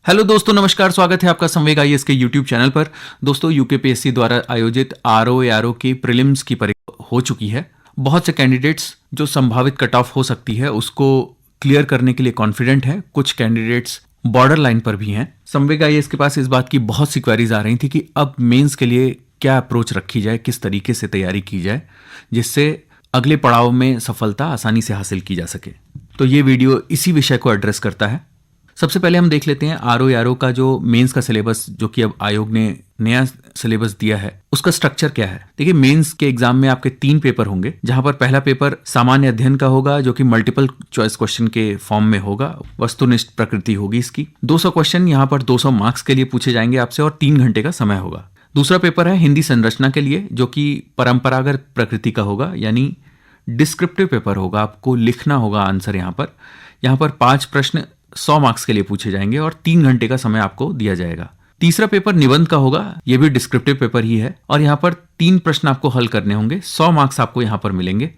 Hello दोस्तों, नमस्कार। स्वागत है आपका संवेग आईएएस के यूट्यूब चैनल पर। दोस्तों, यूकेपीएससी द्वारा आयोजित आरओ की प्रीलिम्स की परीक्षा हो चुकी है। बहुत से कैंडिडेट्स जो संभावित कट ऑफ हो सकती है उसको क्लियर करने के लिए कॉन्फिडेंट है। कुछ कैंडिडेट्स बॉर्डर लाइन पर भी हैं। संवेग आईएएस के पास इस बात की बहुत सी क्वेरीज आ रही थी कि अब मेंस के लिए क्या अप्रोच रखी जाए, किस तरीके से तैयारी की जाए जिससे अगले पड़ाव में सफलता आसानी से हासिल की जा सके। तो ये वीडियो इसी विषय को एड्रेस करता है। सबसे पहले हम देख लेते हैं आरओ का जो मेंस का सिलेबस, जो कि अब आयोग ने नया सिलेबस दिया है, उसका स्ट्रक्चर क्या है। देखिए, मेंस के एग्जाम में आपके 3 पेपर होंगे, जहां पर पहला पेपर सामान्य अध्ययन का होगा, जो कि मल्टीपल चॉइस क्वेश्चन के फॉर्म में होगा। वस्तुनिष्ठ प्रकृति होगी इसकी। 200 क्वेश्चन यहां पर 200 मार्क्स के लिए पूछे जाएंगे आपसे और 3 घंटे का समय होगा। दूसरा पेपर है हिंदी संरचना के लिए, जो कि परंपरागत प्रकृति का होगा, यानी डिस्क्रिप्टिव पेपर होगा। आपको लिखना होगा आंसर। यहाँ पर 5 प्रश्न 100 मार्क्स के लिए पूछे जाएंगे और 3 घंटे का समय आपको दिया जाएगा। तीसरा पेपर निबंध का होगा, यह भी डिस्क्रिप्टिव पेपर ही है और यहाँ पर 3 प्रश्न आपको हल करने होंगे। 100 मार्क्स आपको यहाँ पर मिलेंगे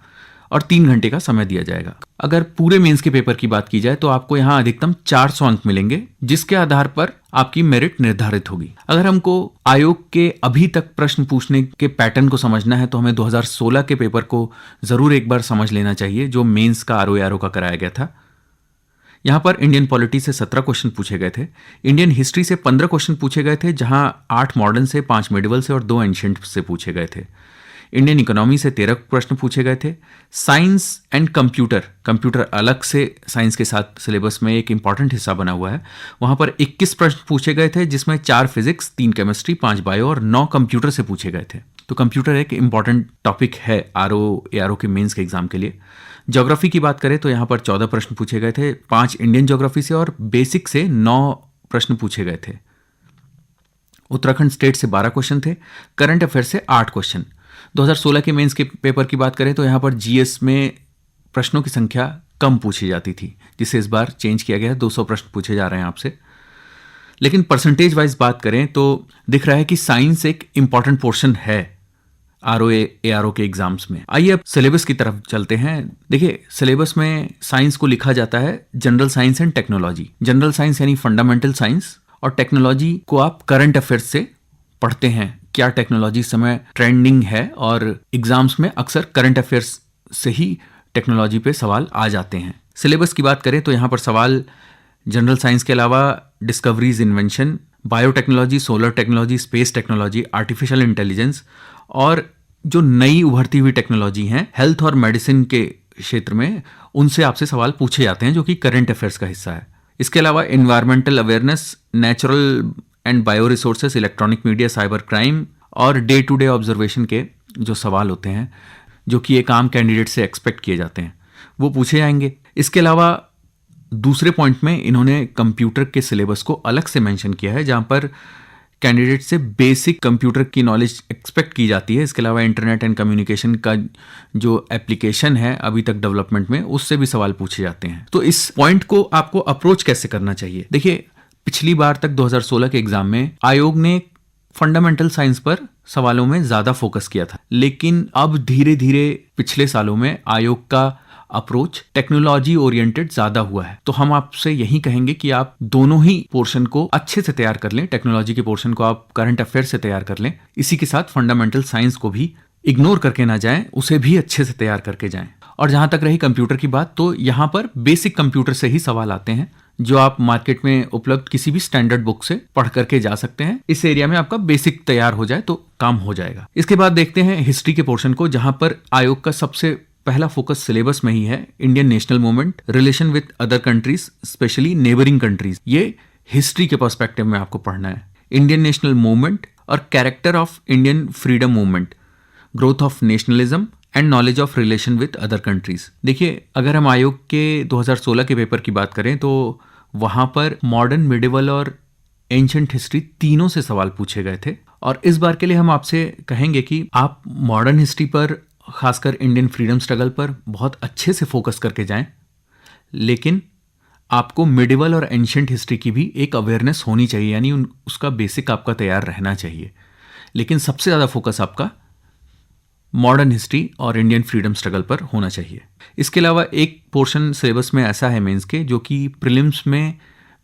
और 3 घंटे का समय दिया जाएगा। अगर पूरे मेंस के पेपर की बात की जाए तो आपको यहाँ अधिकतम 400 अंक मिलेंगे, जिसके आधार पर आपकी मेरिट निर्धारित होगी। अगर हमको आयोग के अभी तक प्रश्न पूछने के पैटर्न को समझना है तो हमें 2016 के पेपर को जरूर एक बार समझ लेना चाहिए, जो मेंस का आरओ का कराया गया था। यहां पर इंडियन पॉलिटी से 17 क्वेश्चन पूछे गए थे। इंडियन हिस्ट्री से 15 क्वेश्चन पूछे गए थे, जहां 8 मॉडर्न से, 5 मिडिवल से और 2 एंशिएंट से पूछे गए थे। इंडियन इकोनॉमी से 13 प्रश्न पूछे गए थे। साइंस एंड कंप्यूटर अलग से साइंस के साथ सिलेबस में एक इंपॉर्टेंट हिस्सा बना हुआ है। वहां पर 21 प्रश्न पूछे गए थे, जिसमें 4 फिजिक्स, 3 केमिस्ट्री, 5 बायो और 9 कंप्यूटर से पूछे गए थे। तो कंप्यूटर एक इंपॉर्टेंट टॉपिक है आरओ के मेंस के एग्जाम के लिए। ज्योग्राफी की बात करें तो यहाँ पर 14 प्रश्न पूछे गए थे। 5 इंडियन ज्योग्राफी से और बेसिक से 9 प्रश्न पूछे गए थे। उत्तराखंड स्टेट से 12 क्वेश्चन थे। करंट अफेयर से 8 क्वेश्चन। 2016 के मेंस के पेपर की बात करें तो यहाँ पर जीएस में प्रश्नों की संख्या कम पूछी जाती थी, जिसे इस बार चेंज किया गया है। 200 प्रश्न पूछे जा रहे हैं आपसे। लेकिन परसेंटेज वाइज बात करें तो दिख रहा है कि साइंस एक इंपॉर्टेंट पोर्शन है आरओ के एग्जाम्स में। आइए अब सिलेबस की तरफ चलते हैं। देखिए, सिलेबस में साइंस को लिखा जाता है general science and technology. General science यानी फंडामेंटल साइंस, और टेक्नोलॉजी को आप करंट अफेयर्स से पढ़ते हैं। क्या टेक्नोलॉजी इस समय ट्रेंडिंग है, और एग्जाम्स में अक्सर करंट अफेयर्स से ही टेक्नोलॉजी पे सवाल आ जाते हैं। सिलेबस की बात करें तो यहाँ पर सवाल जनरल साइंस के अलावा discoveries, invention, biotechnology, solar technology, space technology, artificial intelligence और जो नई उभरती हुई टेक्नोलॉजी हैं हेल्थ और मेडिसिन के क्षेत्र में, उनसे आपसे सवाल पूछे जाते हैं, जो कि करंट अफेयर्स का हिस्सा है। इसके अलावा environmental awareness, natural and bio resources, electronic media, cyber crime और डे टू डे ऑब्जर्वेशन के जो सवाल होते हैं, जो कि एक आम कैंडिडेट से एक्सपेक्ट किए जाते हैं, वो पूछे जाएंगे। इसके अलावा दूसरे पॉइंट में इन्होंने कंप्यूटर के सिलेबस को अलग से मेंशन किया है, जहां पर कैंडिडेट से बेसिक कंप्यूटर की नॉलेज एक्सपेक्ट की जाती है। इसके अलावा इंटरनेट एंड कम्युनिकेशन का जो एप्लीकेशन है अभी तक डेवलपमेंट में, उससे भी सवाल पूछे जाते हैं। तो इस पॉइंट को आपको अप्रोच कैसे करना चाहिए। देखिए, पिछली बार तक 2016 के एग्जाम में आयोग ने फंडामेंटल साइंस पर सवालों में ज्यादा फोकस किया था, लेकिन अब धीरे धीरे पिछले सालों में आयोग का अप्रोच टेक्नोलॉजी ओरिएंटेड ज्यादा हुआ है। तो हम आपसे यही कहेंगे कि आप दोनों ही पोर्शन को अच्छे से तैयार कर लें। टेक्नोलॉजी के पोर्शन को आप करंट अफेयर से तैयार कर लें, इसी के साथ फंडामेंटल साइंस को भी इग्नोर करके ना जाएं, उसे भी अच्छे से तैयार करके जाएं। और जहां तक रही कंप्यूटर की बात, तो यहां पर बेसिक कंप्यूटर से ही सवाल आते हैं, जो आप मार्केट में उपलब्ध किसी भी स्टैंडर्ड बुक से पढ़ करके जा सकते हैं। इस एरिया में आपका बेसिक तैयार हो जाए तो काम हो जाएगा। इसके बाद देखते हैं हिस्ट्री के पोर्शन को, जहां पर आयोग का सबसे पहला फोकस सिलेबस में ही है Indian national movement, relation with other countries, specially neighbouring countries. ये हिस्ट्री के पर्सपेक्टिव में आपको पढ़ना है। इंडियन नेशनल मूवमेंट और character of Indian freedom movement, growth of nationalism and knowledge of relation with other countries. देखिए, अगर हम आयोग के 2016 के पेपर की बात करें तो वहां पर मॉडर्न, मिडिवल और एंशिएंट हिस्ट्री तीनों से सवाल पूछे गए थे। और इस बार के लिए हम आपसे कहेंगे कि आप मॉडर्न हिस्ट्री पर, खासकर इंडियन फ्रीडम स्ट्रगल पर बहुत अच्छे से फोकस करके जाएं, लेकिन आपको मिडिवल और एंशिएंट हिस्ट्री की भी एक अवेयरनेस होनी चाहिए, यानी उसका बेसिक आपका तैयार रहना चाहिए। लेकिन सबसे ज़्यादा फोकस आपका मॉडर्न हिस्ट्री और इंडियन फ्रीडम स्ट्रगल पर होना चाहिए। इसके अलावा एक पोर्शन सिलेबस में ऐसा है मेंस के, जो कि प्रीलिम्स में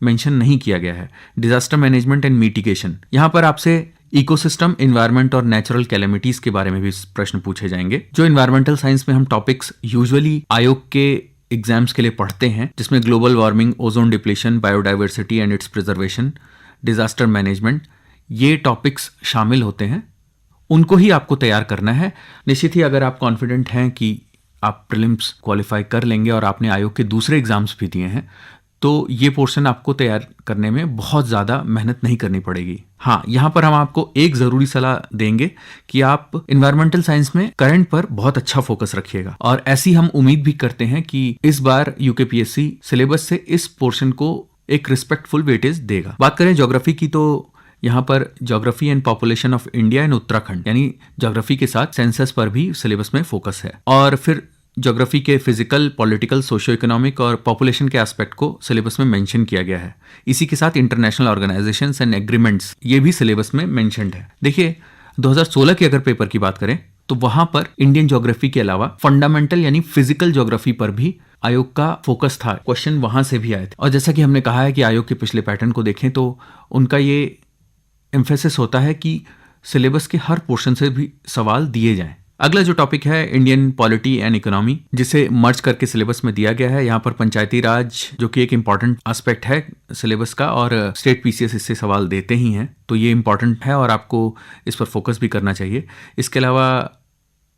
मेंशन नहीं किया गया है। डिजास्टर मैनेजमेंट एंड मिटिगेशन, यहाँ पर आपसे इकोसिस्टम, एनवायरनमेंट और नेचुरल कैलेमिटीज के बारे में भी प्रश्न पूछे जाएंगे। जो एनवायरमेंटल साइंस में हम टॉपिक्स यूजुअली आयोग के एग्जाम्स के लिए पढ़ते हैं, जिसमें global warming, ozone depletion, biodiversity and it's preservation, disaster management, ये टॉपिक्स शामिल होते हैं, उनको ही आपको तैयार करना है। निश्चित ही अगर आप कॉन्फिडेंट हैं कि आप प्रीलिम्स क्वालिफाई कर लेंगे और आपने आयोग के दूसरे एग्जाम्स भी दिए हैं, तो ये पोर्शन आपको तैयार करने में बहुत ज़्यादा मेहनत नहीं करनी पड़ेगी। हाँ, यहाँ पर हम आपको एक ज़रूरी सलाह देंगे कि आप इन्वायरमेंटल साइंस में करंट पर बहुत अच्छा फोकस रखिएगा, और ऐसी हम उम्मीद भी करते हैं कि इस बार यूकेपीएससी सिलेबस से इस पोर्शन को एक रिस्पेक्टफुल वेटेज देगा। बात करें ज्योग्राफी की, तो यहाँ पर geography and population of India and Uttarakhand, यानी ज्योग्राफी के साथ सेंसस पर भी सिलेबस में फोकस है। और फिर ज्योग्राफी के फिजिकल, पॉलिटिकल, सोशियो इकोनॉमिक और पॉपुलेशन के एस्पेक्ट को सिलेबस में मेंशन किया गया है। इसी के साथ इंटरनेशनल ऑर्गेनाइजेशंस एंड एग्रीमेंट्स, ये भी सिलेबस में मेंशन्ड है। देखिए, 2016 के अगर पेपर की बात करें तो वहां पर इंडियन ज्योग्राफी के अलावा फंडामेंटल यानी फिजिकल ज्योग्राफी पर भी आयोग का फोकस था। क्वेश्चन वहां से भी आए थे। और जैसा कि हमने कहा है कि आयोग के पिछले पैटर्न को देखें तो उनका ये एम्फेसिस होता है कि सिलेबस के हर पोर्शन से भी सवाल दिए जाएं। अगला जो टॉपिक है इंडियन पॉलिटी एंड इकोनॉमी, जिसे मर्ज करके सिलेबस में दिया गया है। यहाँ पर पंचायती राज, जो कि एक इंपॉर्टेंट एस्पेक्ट है सिलेबस का, और स्टेट पीसीएस इससे सवाल देते ही हैं, तो ये इंपॉर्टेंट है और आपको इस पर फोकस भी करना चाहिए। इसके अलावा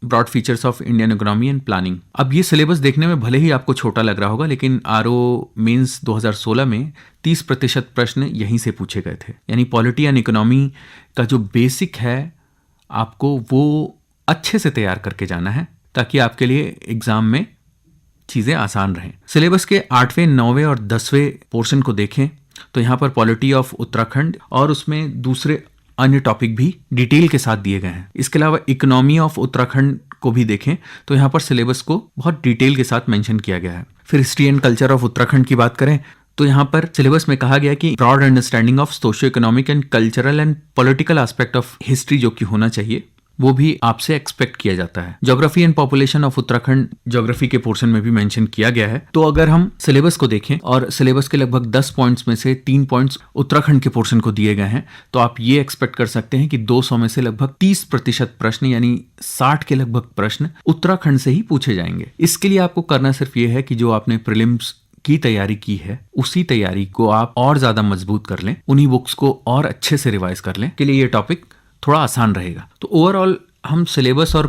broad features of Indian economy and planning. अब ये सिलेबस देखने में भले ही आपको छोटा लग रहा होगा, लेकिन आरओ मेंस 2016 में 30% प्रश्न यहीं से पूछे गए थे। यानी पॉलिटी एंड इकोनॉमी का जो बेसिक है, आपको वो अच्छे से तैयार करके जाना है ताकि आपके लिए एग्जाम में चीज़ें आसान रहें। सिलेबस के 8वें, 9वें और 10वें पोर्शन को देखें तो यहाँ पर पॉलिटी ऑफ उत्तराखंड और उसमें दूसरे अन्य टॉपिक भी डिटेल के साथ दिए गए हैं। इसके अलावा इकोनॉमी ऑफ उत्तराखंड को भी देखें तो यहाँ पर सिलेबस को बहुत डिटेल के साथ मेंशन किया गया है। फिर history and culture of Uttarakhand की बात करें तो यहाँ पर सिलेबस में कहा गया कि broad understanding of socio economic and cultural and political aspect of history जो कि होना चाहिए, वो भी आपसे एक्सपेक्ट किया जाता है। Geography and population of Uttarakhand geography के पोर्शन में भी मेंशन किया गया है। तो अगर हम सिलेबस को देखें और सिलेबस के लगभग 10 पॉइंट्स में से 3 पॉइंट्स उत्तराखंड के पोर्शन को दिए गए हैं, तो आप ये एक्सपेक्ट कर सकते हैं कि 200 में से लगभग 30% प्रश्न, यानी 60 के लगभग प्रश्न उत्तराखंड से ही पूछे जाएंगे। इसके लिए आपको करना सिर्फ ये है कि जो आपने प्रीलिम्स की तैयारी की है, उसी तैयारी को आप और ज्यादा मजबूत कर लें, उन्हीं बुक्स को और अच्छे से रिवाइज कर लें। के लिए ये टॉपिक थोड़ा आसान रहेगा। तो ओवरऑल हम सिलेबस और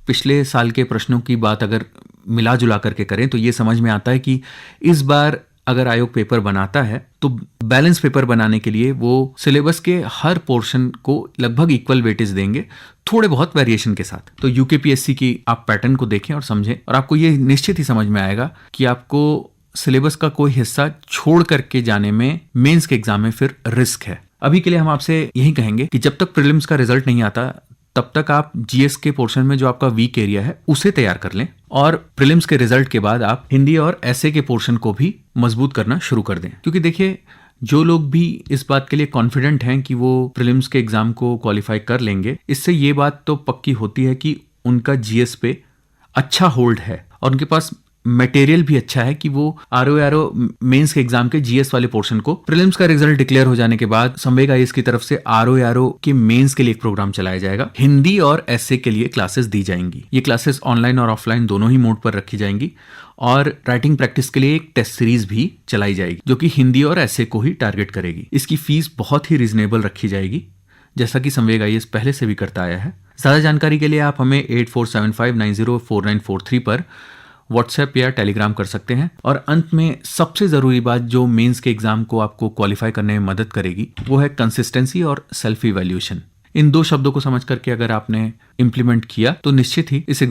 पिछले साल के प्रश्नों की बात अगर मिला जुला करके करें तो ये समझ में आता है कि इस बार अगर आयोग पेपर बनाता है तो बैलेंस पेपर बनाने के लिए वो सिलेबस के हर पोर्शन को लगभग इक्वल वेटेज देंगे, थोड़े बहुत वेरिएशन के साथ। तो यूकेपीएससी की आप पैटर्न को देखें और समझें, और आपको ये निश्चित ही समझ में आएगा कि आपको सिलेबस का कोई हिस्सा छोड़ करके जाने में मेंस के एग्जाम में फिर रिस्क है। अभी के लिए हम आपसे यही कहेंगे कि जब तक प्रीलिम्स का रिजल्ट नहीं आता तब तक आप जीएस के पोर्शन में जो आपका वीक एरिया है उसे तैयार कर लें, और प्रीलिम्स के रिजल्ट के बाद आप हिंदी और एसए के पोर्शन को भी मजबूत करना शुरू कर दें। क्योंकि देखिए, जो लोग भी इस बात के लिए कॉन्फिडेंट हैं कि वो प्रीलिम्स के एग्जाम को क्वालिफाई कर लेंगे, इससे ये बात तो पक्की होती है कि उनका जीएस पे अच्छा होल्ड है और उनके पास मटेरियल भी अच्छा है कि वो आरओ मेंस के एग्जाम के जीएस वाले पोर्शन को प्रीलिम्स का रिजल्ट डिक्लेयर हो जाने के बाद संवेग आईएएस की तरफ से आरओ के मेंस के लिए एक प्रोग्राम चलाया जाएगा। हिंदी और एसए के लिए क्लासेस दी जाएंगी। ये क्लासेस ऑनलाइन और ऑफलाइन दोनों ही मोड पर रखी जाएंगी, और राइटिंग प्रैक्टिस के लिए एक टेस्ट सीरीज भी चलाई जाएगी जो कि हिंदी और एसए को ही टारगेट करेगी। इसकी फीस बहुत ही रीजनेबल रखी जाएगी, जैसा कि संवेग आईएएस पहले से भी करता आया है। ज्यादा जानकारी के लिए आप हमें 8475904943 पर व्हाट्सएप या टेलीग्राम कर सकते हैं। और अंत में सबसे ज़रूरी बात जो मेंस के एग्जाम को आपको क्वालिफाई करने में मदद करेगी, वो है कंसिस्टेंसी और सेल्फ इवैल्यूएशन। इन दो शब्दों को समझ करके अगर आपने इम्प्लीमेंट किया तो निश्चित ही इस